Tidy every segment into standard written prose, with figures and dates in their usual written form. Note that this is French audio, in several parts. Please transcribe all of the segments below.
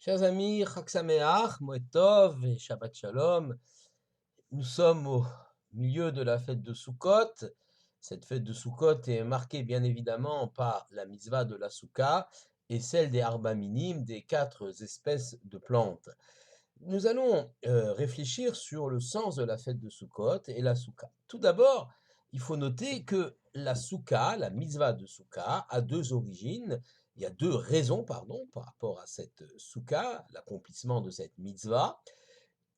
Chers amis, Chag Sameach, Moed Tov et Shabbat Shalom. Nous sommes au milieu de la fête de Sukkot. Cette fête de Sukkot est marquée bien évidemment par la mitzvah de la Souka et celle des Arba Minim, des 4 espèces de plantes. Nous allons réfléchir sur le sens de la fête de Sukkot et la Souka. Tout d'abord, il faut noter que la Souka, la mitzvah de Souka, a 2 origines. Il y a 2 raisons, pardon, par rapport à cette Souka, l'accomplissement de cette mitzvah.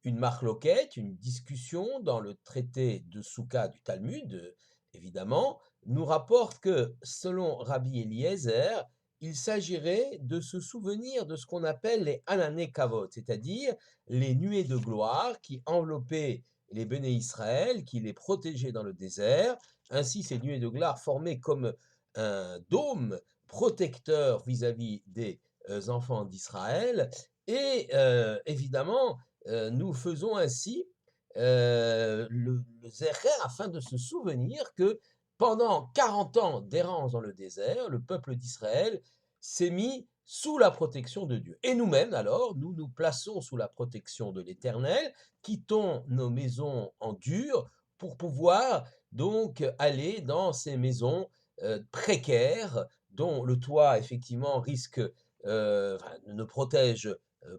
Une marloquette, une discussion dans le traité de Souka du Talmud, évidemment, nous rapporte que, selon Rabbi Eliezer, il s'agirait de se souvenir de ce qu'on appelle les Anané Kavod, c'est-à-dire les nuées de gloire qui enveloppaient les Béné Israël, qui les protégeaient dans le désert. Ainsi, ces nuées de gloire formaient comme un dôme protecteur vis-à-vis des enfants d'Israël. Et évidemment, nous faisons ainsi le Zecher afin de se souvenir que pendant 40 ans d'errance dans le désert, le peuple d'Israël s'est mis sous la protection de Dieu. Et nous-mêmes, alors, nous nous plaçons sous la protection de l'Éternel, quittons nos maisons en dur pour pouvoir donc aller dans ces maisons précaires dont le toit, effectivement, risque, ne protège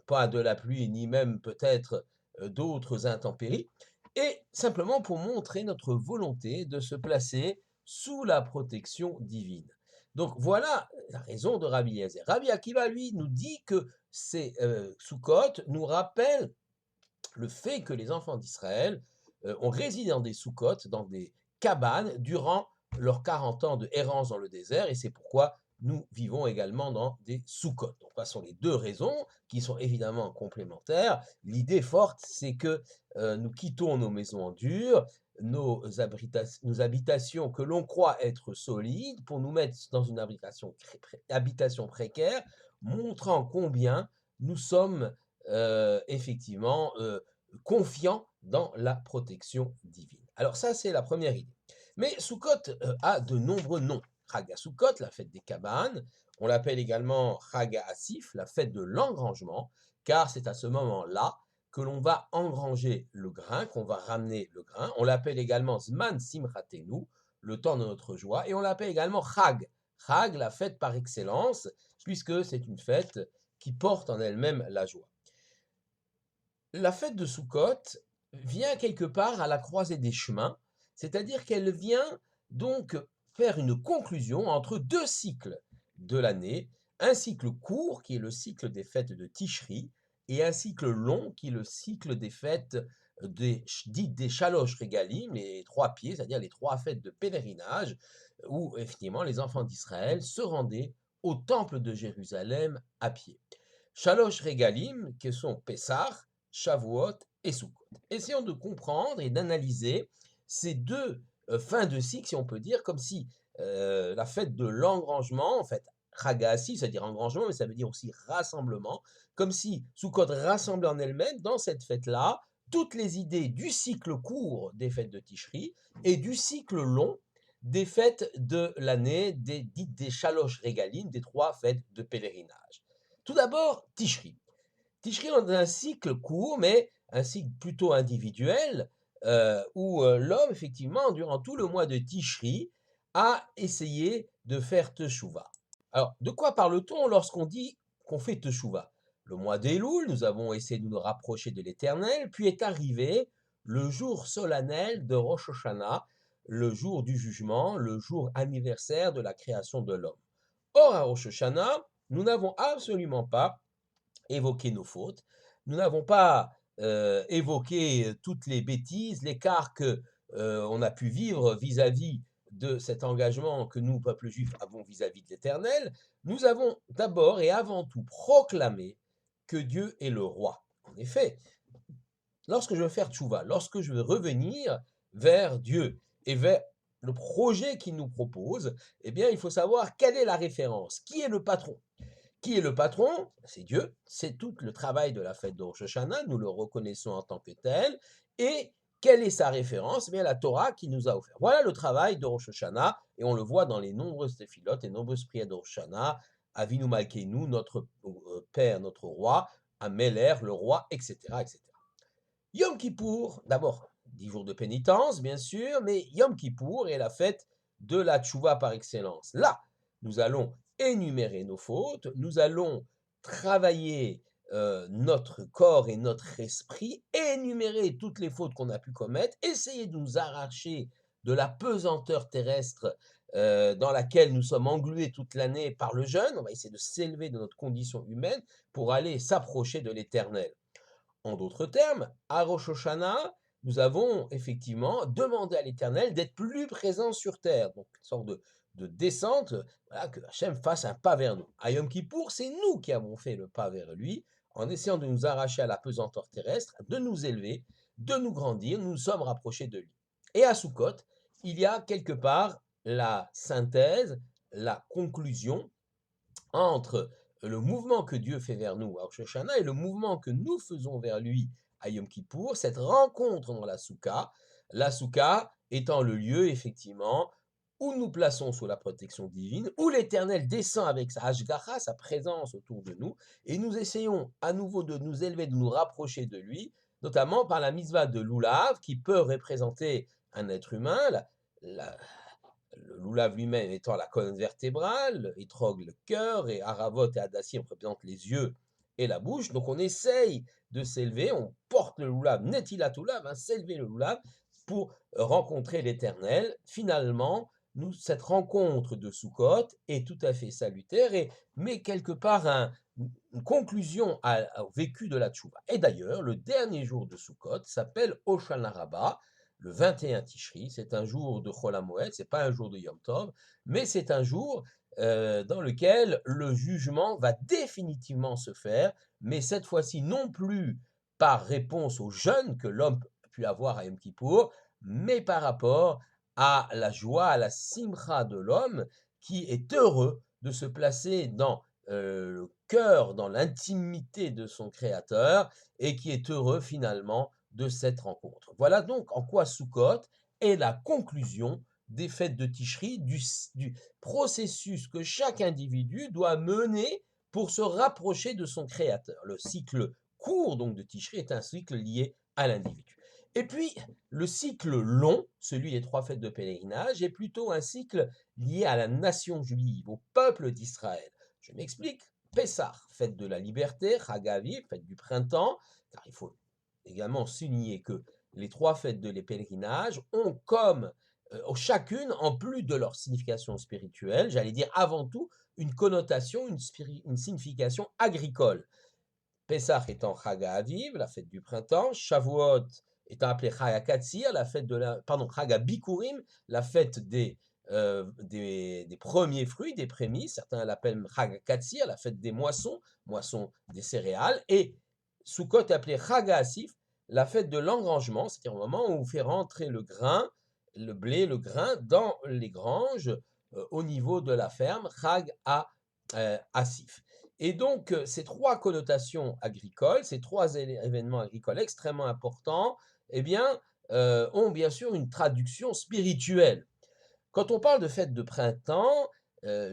pas de la pluie, ni même peut-être d'autres intempéries, et simplement pour montrer notre volonté de se placer sous la protection divine. Donc voilà la raison de Rabbi Eliezer. Rabbi Akiva, lui, nous dit que ces Sukkot nous rappellent le fait que les enfants d'Israël ont résidé dans des Sukkot, dans des cabanes, durant leurs 40 ans de errance dans le désert, et c'est pourquoi nous vivons également dans des Sukkot. Donc, ce sont les 2 raisons qui sont évidemment complémentaires. L'idée forte, c'est que nous quittons nos maisons en dur, nos habitations que l'on croit être solides, pour nous mettre dans une habitation précaire, montrant combien nous sommes effectivement confiants dans la protection divine. Alors ça, c'est la première idée. Mais Sukkot a de nombreux noms. Chag Sukkot, la fête des cabanes. On l'appelle également Chag Asif, la fête de l'engrangement, car c'est à ce moment-là que l'on va engranger le grain, qu'on va ramener le grain. On l'appelle également Zman Simchatenu, le temps de notre joie, et on l'appelle également Chag. Chag, la fête par excellence, puisque c'est une fête qui porte en elle-même la joie. La fête de Sukkot vient quelque part à la croisée des chemins, c'est-à-dire qu'elle vient donc faire une conclusion entre 2 cycles de l'année, un cycle court qui est le cycle des fêtes de Tishri et un cycle long qui est le cycle des fêtes dites des Shalosh Regalim, les 3 pieds, c'est-à-dire les 3 fêtes de pèlerinage, où effectivement les enfants d'Israël se rendaient au temple de Jérusalem à pied. Shalosh Regalim, qui sont Pessah, Shavuot et Sukkot. Essayons de comprendre et d'analyser ces 2 fins de cycle, si on peut dire, comme si la fête de l'engrangement, en fait, Chagasi, c'est-à-dire engrangement, mais ça veut dire aussi rassemblement, comme si Sukkot rassemblait en elle-même, dans cette fête-là, toutes les idées du cycle court des fêtes de Tishri et du cycle long des fêtes de l'année, dites des Shalosh Regalim, des 3 fêtes de pèlerinage. Tout d'abord, Tishri. Tishri est un cycle court, mais un cycle plutôt individuel, où l'homme, effectivement, durant tout le mois de Tishri, a essayé de faire Teshuvah. Alors, de quoi parle-t-on lorsqu'on dit qu'on fait Teshuvah? Le mois d'Elul, nous avons essayé de nous rapprocher de l'Éternel, puis est arrivé le jour solennel de Rosh Hashanah, le jour du jugement, le jour anniversaire de la création de l'homme. Or, à Rosh Hashanah, nous n'avons absolument pas évoqué nos fautes, nous n'avons pas évoqué toutes les bêtises, l'écart que on a pu vivre vis-à-vis de cet engagement que nous, peuple juif, avons vis-à-vis de l'Éternel. Nous avons d'abord et avant tout proclamé que Dieu est le roi. En effet, lorsque je veux faire tchouva, lorsque je veux revenir vers Dieu et vers le projet qu'il nous propose, eh bien, il faut savoir quelle est la référence, qui est le patron. Qui est le patron? C'est Dieu, c'est tout le travail de la fête de Rosh Hashanah, nous le reconnaissons en tant que tel, et quelle est sa référence? Eh bien, la Torah qui nous a offert. Voilà le travail de Rosh Hashanah, et on le voit dans les nombreuses téphilotes, les nombreuses prières de Rosh Hashanah, Avinu Malkeinu, notre Père, notre roi, Améler, le roi, etc., etc. Yom Kippour, d'abord, 10 jours de pénitence, bien sûr, mais Yom Kippour est la fête de la tchouva par excellence. Là, nous allons énumérer nos fautes, nous allons travailler notre corps et notre esprit, énumérer toutes les fautes qu'on a pu commettre, essayer de nous arracher de la pesanteur terrestre dans laquelle nous sommes englués toute l'année par le jeûne. On va essayer de s'élever de notre condition humaine pour aller s'approcher de l'éternel. En d'autres termes, à Rosh Hashanah, nous avons effectivement demandé à l'Éternel d'être plus présent sur terre. Donc, une sorte de descente, voilà, que Hachem fasse un pas vers nous. À Yom Kippour, c'est nous qui avons fait le pas vers lui, en essayant de nous arracher à la pesanteur terrestre, de nous élever, de nous grandir, nous nous sommes rapprochés de lui. Et à Sukkot, il y a quelque part la synthèse, la conclusion entre le mouvement que Dieu fait vers nous à Rosh Hashanah et le mouvement que nous faisons vers lui à Yom Kippour, cette rencontre dans la soukha étant le lieu effectivement où nous plaçons sous la protection divine, où l'Éternel descend avec sa hashgacha, sa présence autour de nous, et nous essayons à nouveau de nous élever, de nous rapprocher de lui, notamment par la mitzvah de l'oulav, qui peut représenter un être humain, la, le loulav lui-même étant la colonne vertébrale, Etrog le cœur, et Aravot et Hadassim représentent les yeux et la bouche. Donc on essaye de s'élever, on porte le loulav, Netilat Oulav, s'élever le loulav pour rencontrer l'Éternel. Finalement, cette rencontre de Sukkot est tout à fait salutaire et met quelque part une conclusion au vécu de la Tchouva. Et d'ailleurs, le dernier jour de Sukkot s'appelle Hoshana Rabbah, le 21 Tishri, c'est un jour de Chol HaMoed, c'est pas un jour de Yom Tov, mais c'est un jour dans lequel le jugement va définitivement se faire, mais cette fois-ci non plus par réponse au jeûne que l'homme a pu avoir à Yom Kippour, mais par rapport à la joie, à la simcha de l'homme qui est heureux de se placer dans le cœur, dans l'intimité de son Créateur et qui est heureux finalement de cette rencontre. Voilà donc en quoi Sukkot est la conclusion des fêtes de Tishri, du processus que chaque individu doit mener pour se rapprocher de son Créateur. Le cycle court donc de Tishri est un cycle lié à l'individu. Et puis, le cycle long, celui des 3 fêtes de pèlerinage, est plutôt un cycle lié à la nation juive, au peuple d'Israël. Je m'explique. Pessah, fête de la liberté, Chag Aviv, fête du printemps, car il faut également souligner que les 3 fêtes de les pèlerinages ont comme chacune, en plus de leur signification spirituelle, j'allais dire avant tout, une connotation, une signification agricole. Pessah étant Chag Aviv, la fête du printemps, Shavuot étant appelé Chag HaKatsir, la fête de la, pardon, Chag HaBikurim, la fête des premiers fruits, des prémices, certains l'appellent Chag HaKatsir, la fête des moissons, moissons des céréales, et Sukkot est appelé Chag HaAsif, la fête de l'engrangement, c'est-à-dire au moment où on fait rentrer le grain, le blé, le grain dans les granges au niveau de la ferme, Chag HaAsif. Et donc, ces 3 connotations agricoles, ces 3 événements agricoles extrêmement importants, eh bien, ont bien sûr une traduction spirituelle. Quand on parle de fête de printemps,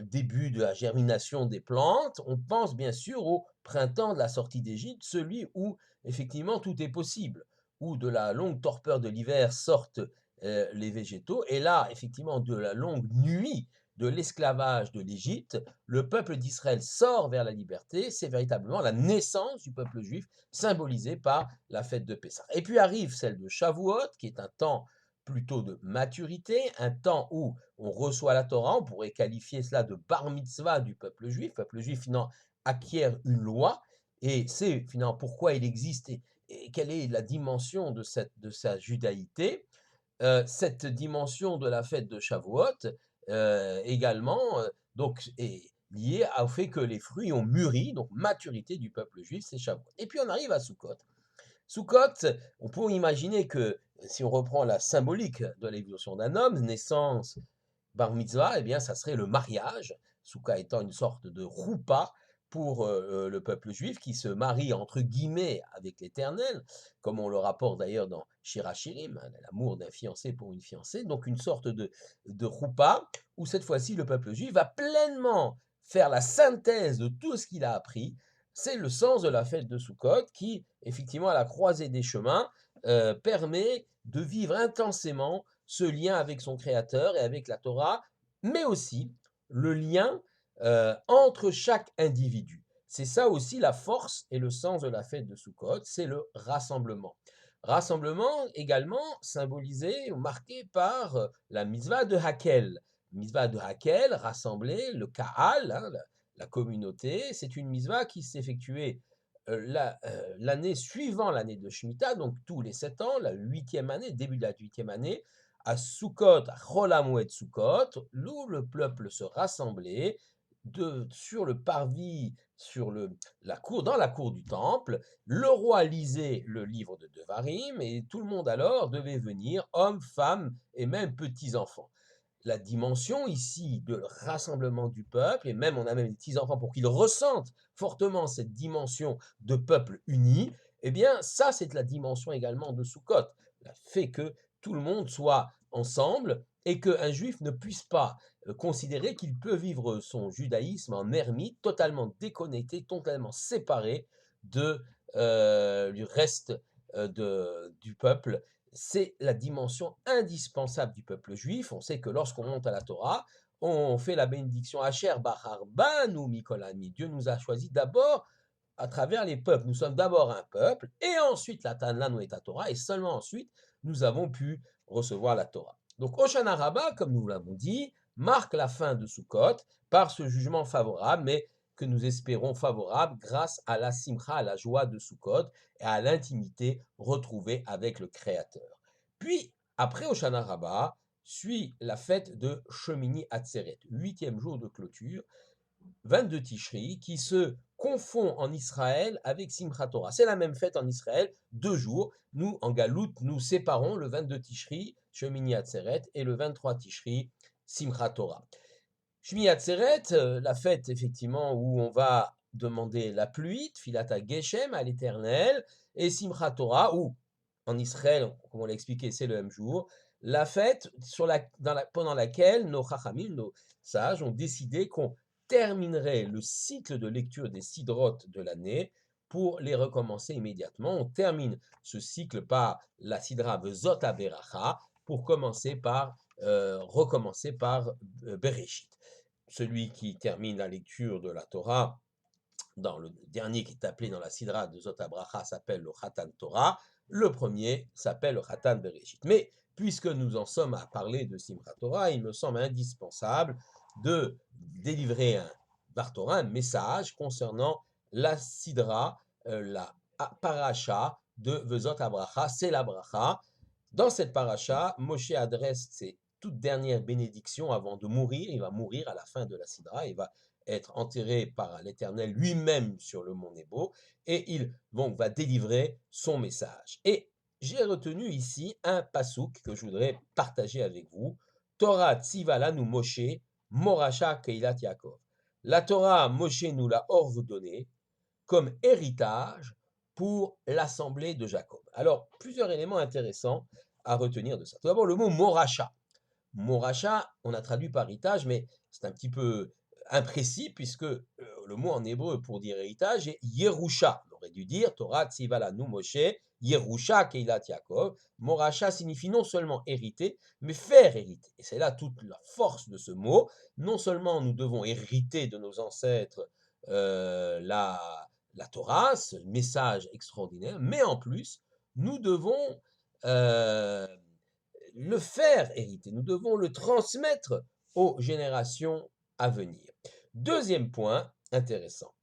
début de la germination des plantes, on pense bien sûr au printemps de la sortie d'Égypte, celui où effectivement tout est possible, où de la longue torpeur de l'hiver sortent les végétaux, et là, effectivement, de la longue nuit de l'esclavage de l'Égypte, le peuple d'Israël sort vers la liberté, c'est véritablement la naissance du peuple juif, symbolisée par la fête de Pessah. Et puis arrive celle de Shavuot, qui est un temps plutôt de maturité, un temps où on reçoit la Torah, on pourrait qualifier cela de bar mitzvah du peuple juif. Le peuple juif, finalement, acquiert une loi, et c'est finalement pourquoi il existe et quelle est la dimension de sa judaïté. Cette dimension de la fête de Shavuot, également, donc, est liée au fait que les fruits ont mûri, donc maturité du peuple juif, c'est Shavuot. Et puis on arrive à Sukkot. Sukkot, on peut imaginer que si on reprend la symbolique de l'évolution d'un homme, naissance, bar mitzvah, eh bien, ça serait le mariage, Souka étant une sorte de roupa pour le peuple juif qui se marie entre guillemets avec l'Éternel, comme on le rapporte d'ailleurs dans Shirachirim, l'amour d'un fiancé pour une fiancée, donc une sorte de roupa où cette fois-ci le peuple juif va pleinement faire la synthèse de tout ce qu'il a appris. C'est le sens de la fête de Sukkot qui, effectivement, à la croisée des chemins, permet de vivre intensément ce lien avec son Créateur et avec la Torah, mais aussi le lien entre chaque individu. C'est ça aussi la force et le sens de la fête de Sukkot, c'est le rassemblement. Rassemblement également symbolisé ou marqué par la mitzvah de Hakel. Mitzvah de Hakel, rassembler le Kahal, hein, la communauté, c'est une mitzvah qui s'effectuait l'année suivant l'année de Shemitah, donc tous les 7 ans, la 8e année, début de la 8e année, à Sukkot, à Chol HaMoed Sukkot, où le peuple se rassemblait sur le parvis, dans la cour du temple. Le roi lisait le livre de Devarim et tout le monde alors devait venir, hommes, femmes et même petits-enfants. La dimension ici de rassemblement du peuple, et même on a même des petits-enfants pour qu'ils ressentent fortement cette dimension de peuple uni, eh bien ça c'est la dimension également de Sukkot, le fait que tout le monde soit ensemble et qu'un juif ne puisse pas considérer qu'il peut vivre son judaïsme en ermite, totalement déconnecté, totalement séparé du reste du peuple. C'est la dimension indispensable du peuple juif. On sait que lorsqu'on monte à la Torah, on fait la bénédiction Asher Bachar Banu Mikol Ami. Dieu nous a choisis d'abord à travers les peuples. Nous sommes d'abord un peuple, et ensuite la Tanla nous est à Torah, et seulement ensuite nous avons pu recevoir la Torah. Donc Hoshana Rabbah, comme nous l'avons dit, marque la fin de Sukkot par ce jugement favorable, mais que nous espérons favorable grâce à la simcha, à la joie de Sukkot et à l'intimité retrouvée avec le Créateur. Puis, après Hoshana Rabbah, suit la fête de Shemini Atzeret, 8e jour de clôture, 22 Tishri, qui se confond en Israël avec Simchat Torah. C'est la même fête en Israël, 2 jours. Nous, en Galoute, nous séparons le 22 Tishri, Shemini Atzeret, et le 23 Tishri, Simchat Torah. Shemini Atzeret, la fête effectivement où on va demander la pluie, Tfilat Geshem à l'Éternel, et Simchat Torah, où en Israël, comme on l'a expliqué, c'est le même jour, la fête pendant laquelle nos chachamim, nos sages, ont décidé qu'on terminerait le cycle de lecture des sidrotes de l'année pour les recommencer immédiatement. On termine ce cycle par la sidra Vezot Beracha pour recommencer par Bereshit. Celui qui termine la lecture de la Torah, dans le dernier qui est appelé dans la sidra de Zot Bracha, s'appelle le Khatan Torah. Le premier s'appelle le Khatan Bereshit. Mais puisque nous en sommes à parler de Simchat Torah, il me semble indispensable de délivrer un message concernant la sidra, la paracha de Vezot Bracha, c'est la bracha. Dans cette paracha, Moshe adresse ses toutes dernières bénédictions avant de mourir. Il va mourir à la fin de la sidra, il va être enterré par l'Éternel lui-même sur le mont Nebo, et il va délivrer son message. Et j'ai retenu ici un pasouk que je voudrais partager avec vous. Torah tzivala nous Moshe, Moracha Keilat Yaakov. La Torah, Moshe nous l'a ordonnée comme héritage pour l'assemblée de Jacob. Alors, plusieurs éléments intéressants à retenir de ça. Tout d'abord, le mot Moracha. Moracha, on a traduit par héritage, mais c'est un petit peu imprécis puisque le mot en hébreu pour dire héritage est Yerusha. On aurait dû dire Torah Tzivala nu Moshe, Yerusha Keilat Yaakov. Moracha signifie non seulement hériter, mais faire hériter. Et c'est là toute la force de ce mot. Non seulement nous devons hériter de nos ancêtres la Torah, ce message extraordinaire, mais en plus, nous devons le faire hériter, nous devons le transmettre aux générations à venir. Deuxième point intéressant,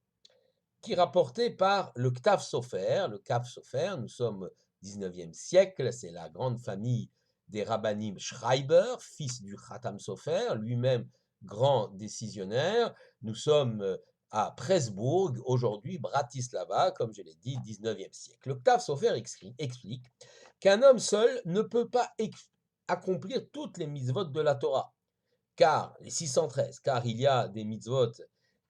qui est rapporté par le Ktav Sofer. Le Ktav Sofer, nous sommes au 19e siècle, c'est la grande famille des Rabbanim Schreiber, fils du Khatam Sofer, lui-même grand décisionnaire. Nous sommes à Presbourg, aujourd'hui Bratislava, comme je l'ai dit, 19e siècle. Le Ktav Sofer explique qu'un homme seul ne peut pas accomplir toutes les mitzvot de la Torah, car les 613, car il y a des mitzvot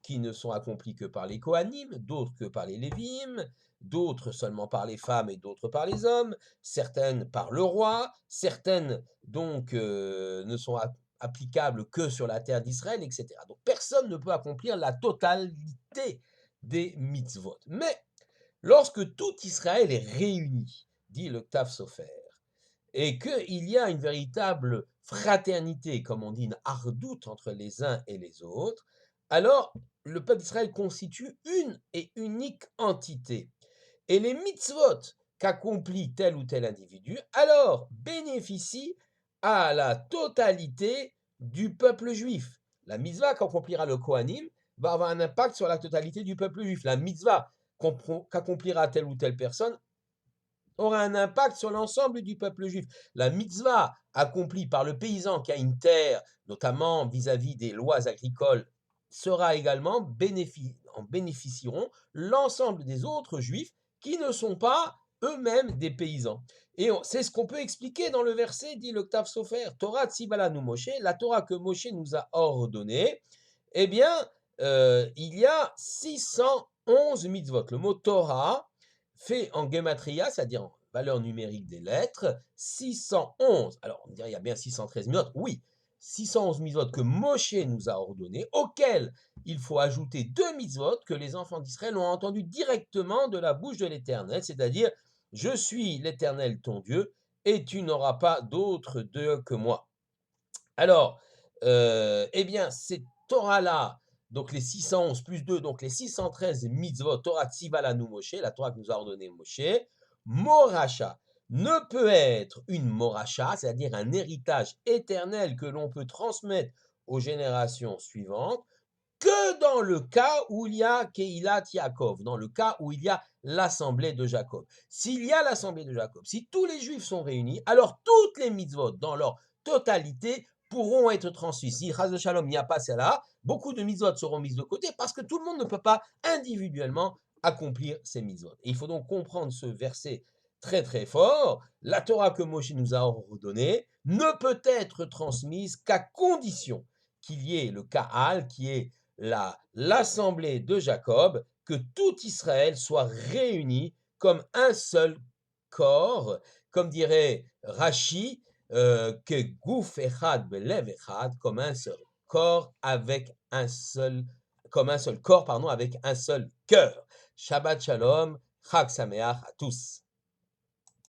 qui ne sont accomplis que par les Kohanim, d'autres que par les Lévim, d'autres seulement par les femmes et d'autres par les hommes, certaines par le roi, certaines donc ne sont applicable que sur la terre d'Israël, etc. Donc personne ne peut accomplir la totalité des mitzvot. Mais lorsque tout Israël est réuni, dit le Ktav Sofer, et qu'il y a une véritable fraternité, comme on dit, une hardoute entre les uns et les autres, alors le peuple d'Israël constitue une et unique entité. Et les mitzvot qu'accomplit tel ou tel individu, alors bénéficient à la totalité du peuple juif. La mitzvah qu'accomplira le Kohanim va avoir un impact sur la totalité du peuple juif. La mitzvah qu'accomplira telle ou telle personne aura un impact sur l'ensemble du peuple juif. La mitzvah accomplie par le paysan qui a une terre, notamment vis-à-vis des lois agricoles, sera également en bénéficieront l'ensemble des autres juifs qui ne sont pas eux-mêmes des paysans. Et c'est ce qu'on peut expliquer dans le verset, dit le Ktav Sofer, Torah Tzivalanu Moshe, la Torah que Moshe nous a ordonnée, eh bien, il y a 611 mitzvot. Le mot Torah fait en gematria, c'est-à-dire en valeur numérique des lettres, 611. Alors, on dirait il y a bien 613 mitzvot. Oui, 611 mitzvot que Moshe nous a ordonnées, auxquels il faut ajouter 2 mitzvot que les enfants d'Israël ont entendu directement de la bouche de l'Éternel, c'est-à-dire « Je suis l'Éternel ton Dieu, et tu n'auras pas d'autre Dieu que moi ». Alors, eh bien, ces Torah-là, donc les 611 plus 2, donc les 613 mitzvot, Torah Tzivalanu Moshe, la Torah que nous a ordonné Moshe, Moracha ne peut être une Moracha, c'est-à-dire un héritage éternel que l'on peut transmettre aux générations suivantes, que dans le cas où il y a Keilat Yaakov, dans le cas où il y a l'assemblée de Jacob. S'il y a l'assemblée de Jacob, si tous les Juifs sont réunis, alors toutes les mitzvot, dans leur totalité, pourront être transmises. Si Chas de Shalom, il n'y a pas cela, beaucoup de mitzvot seront mises de côté parce que tout le monde ne peut pas individuellement accomplir ces mitzvot. Et il faut donc comprendre ce verset très très fort. La Torah que Moshe nous a ordonnée ne peut être transmise qu'à condition qu'il y ait le Kaal, qui est l'assemblée de Jacob, que tout Israël soit réuni comme un seul corps, comme dirait Rashi, que Gouf Echad Belev Echad, comme un seul corps avec un seul, comme un seul corps, pardon, avec un seul cœur. Shabbat Shalom, Chag Sameach à tous.